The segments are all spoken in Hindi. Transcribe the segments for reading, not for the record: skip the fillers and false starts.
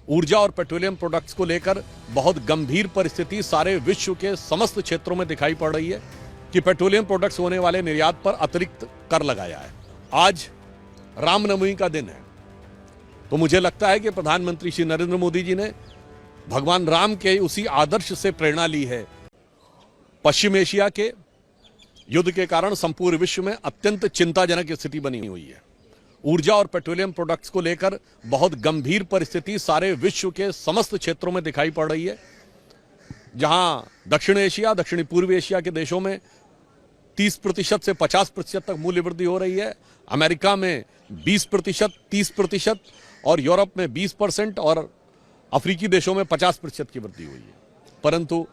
ऊर्जा और पेट्रोलियम प्रोडक्ट्स को लेकर बहुत गंभीर परिस्थिति सारे विश्व के समस्त क्षेत्रों में दिखाई पड़ रही है कि पेट्रोलियम प्रोडक्ट्स होने वाले निर्यात पर अतिरिक्त कर लगाया है। आज रामनवमी का दिन है, तो मुझे लगता है कि प्रधानमंत्री श्री नरेंद्र मोदी जी ने भगवान राम के उसी आदर्श से प्रेरणा ली है। पश्चिम एशिया के युद्ध के कारण संपूर्ण विश्व में अत्यंत चिंताजनक स्थिति बनी हुई है। ऊर्जा और पेट्रोलियम प्रोडक्ट्स को लेकर बहुत गंभीर परिस्थिति सारे विश्व के समस्त क्षेत्रों में दिखाई पड़ रही है, जहां दक्षिण एशिया, दक्षिणी पूर्व एशिया के देशों में 30% से 50% तक मूल्य वृद्धि हो रही है। अमेरिका में 20%, 30% और यूरोप में 20% और अफ्रीकी देशों में 50% की वृद्धि हुई है। परंतु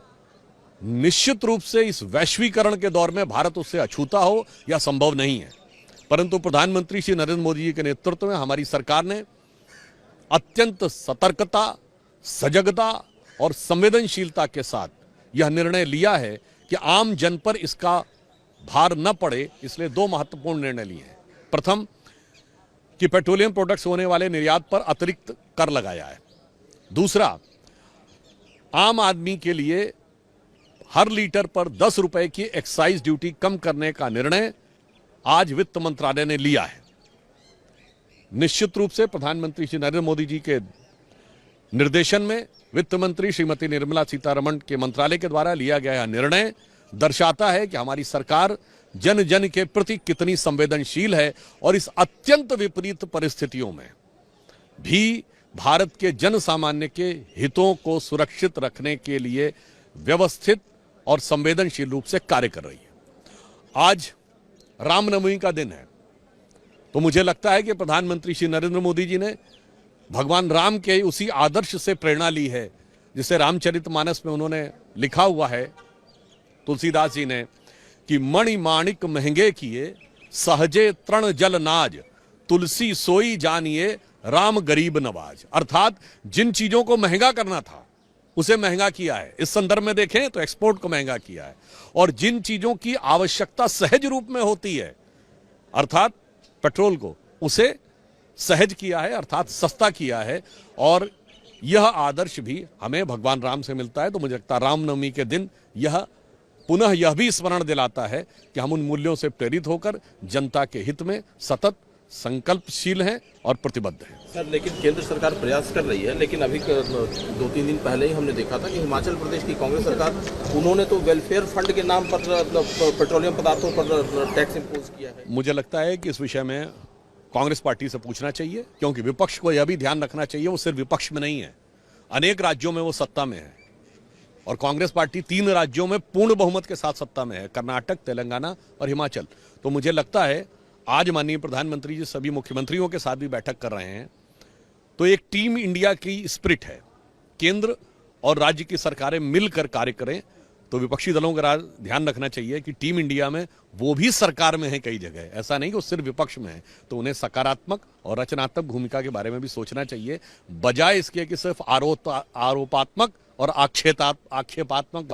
निश्चित रूप से इस वैश्वीकरण के दौर में भारत उससे अछूता हो यह संभव नहीं है। परंतु प्रधानमंत्री श्री नरेंद्र मोदी जी के नेतृत्व में हमारी सरकार ने अत्यंत सतर्कता, सजगता और संवेदनशीलता के साथ यह निर्णय लिया है कि आम जन पर इसका भार न पड़े, इसलिए दो महत्वपूर्ण निर्णय लिए हैं। प्रथम, कि पेट्रोलियम प्रोडक्ट्स होने वाले निर्यात पर अतिरिक्त कर लगाया है। दूसरा, आम आदमी के लिए हर लीटर पर 10 रुपए की एक्साइज ड्यूटी कम करने का निर्णय आज वित्त मंत्रालय ने लिया है। निश्चित रूप से प्रधानमंत्री श्री नरेंद्र मोदी जी के निर्देशन में वित्त मंत्री श्रीमती निर्मला सीतारमण के मंत्रालय के द्वारा लिया गया यह निर्णय दर्शाता है कि हमारी सरकार जन जन के प्रति कितनी संवेदनशील है और इस अत्यंत विपरीत परिस्थितियों में भी भारत के जन सामान्य के हितों को सुरक्षित रखने के लिए व्यवस्थित और संवेदनशील रूप से कार्य कर रही है। आज रामनवमी का दिन है, तो मुझे लगता है कि प्रधानमंत्री श्री नरेंद्र मोदी जी ने भगवान राम के उसी आदर्श से प्रेरणा ली है, जिसे रामचरितमानस में उन्होंने लिखा हुआ है, तुलसीदास जी ने, कि मणि माणिक महंगे किए, सहजे तृण जल नाज, तुलसी सोई जानिए, राम गरीब नवाज। अर्थात जिन चीजों को महंगा करना था उसे महंगा किया है। इस संदर्भ में देखें तो एक्सपोर्ट को महंगा किया है, और जिन चीजों की आवश्यकता सहज रूप में होती है, अर्थात पेट्रोल को, उसे सहज किया है, अर्थात सस्ता किया है। और यह आदर्श भी हमें भगवान राम से मिलता है। तो मुझे लगता है रामनवमी के दिन यह पुनः यह भी स्मरण दिलाता है कि हम उन मूल्यों से प्रेरित होकर जनता के हित में सतत संकल्पशील हैं और प्रतिबद्ध हैं। सर, लेकिन केंद्र सरकार प्रयास कर रही है, लेकिन अभी 2-3 दिन पहले ही हमने देखा था कि हिमाचल प्रदेश की कांग्रेस सरकार, उन्होंने तो वेलफेयर फंड के नाम पर पेट्रोलियम पदार्थों पर टैक्स इंपोज किया है। मुझे लगता है कि इस विषय में कांग्रेस पार्टी से पूछना चाहिए, क्योंकि विपक्ष को यह भी ध्यान रखना चाहिए वो सिर्फ विपक्ष में नहीं है, अनेक राज्यों में वो सत्ता में है, और कांग्रेस पार्टी 3 राज्यों में पूर्ण बहुमत के साथ सत्ता में है, कर्नाटक, तेलंगाना और हिमाचल। तो मुझे लगता है आज माननीय प्रधानमंत्री जी सभी मुख्यमंत्रियों के साथ भी बैठक कर रहे हैं, तो एक टीम इंडिया की स्पिरिट है। केंद्र और राज्य की सरकारें मिलकर कार्य करें, तो विपक्षी दलों का ध्यान रखना चाहिए कि टीम इंडिया में वो भी सरकार में है कई जगह, ऐसा नहीं कि वो सिर्फ विपक्ष में है। तो उन्हें सकारात्मक और रचनात्मक भूमिका के बारे में भी सोचना चाहिए, बजाय इसके कि सिर्फ आरोपात्मक और आक्षेपात्मक